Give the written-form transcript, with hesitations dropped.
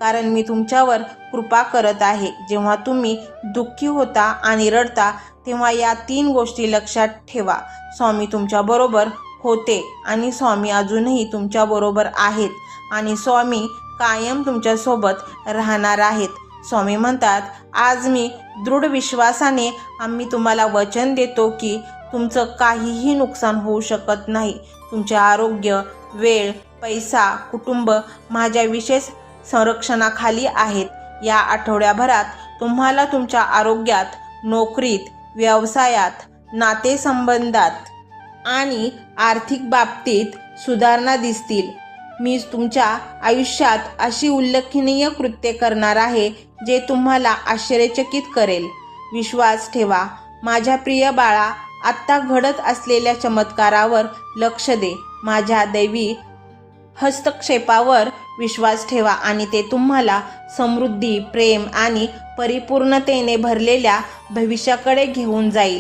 कारण मी तुमच्यावर कृपा करत आहे. जेव्हा तुम्ही दुःखी होता आणि रडता तेव्हा या 3 गोष्टी लक्षात ठेवा. स्वामी तुमच्याबरोबर होते आणि स्वामी अजूनही तुमच्याबरोबर आहेत आणि स्वामी कायम तुमच्यासोबत राहणार आहेत. स्वामी म्हणतात, आज मी दृढ विश्वासाने आम्ही तुम्हाला वचन देतो की तुमचं काहीही नुकसान होऊ शकत नाही. तुमचे आरोग्य, वेळ, पैसा, कुटुंब माझ्या विशेष संरक्षणाखाली आहेत. या आठवड्याभरात तुम्हाला तुमच्या आरोग्यात, नोकरीत, व्यवसायात, नातेसंबंधात आणि आर्थिक बाबतीत सुधारणा दिसतील. मी तुमच्या आयुष्यात अशी उल्लेखनीय कृत्ये करणार आहे जे तुम्हाला आश्चर्यचकित करेल. विश्वास ठेवा. माझ्या प्रिय बाळा, आत्ता घडत असलेल्या चमत्कारावर लक्ष दे. माझ्या दैवी हस्तक्षेपावर विश्वास ठेवा आणि ते तुम्हाला समृद्धी, प्रेम आणि परिपूर्णतेने भरलेल्या भविष्याकडे घेऊन जाईल.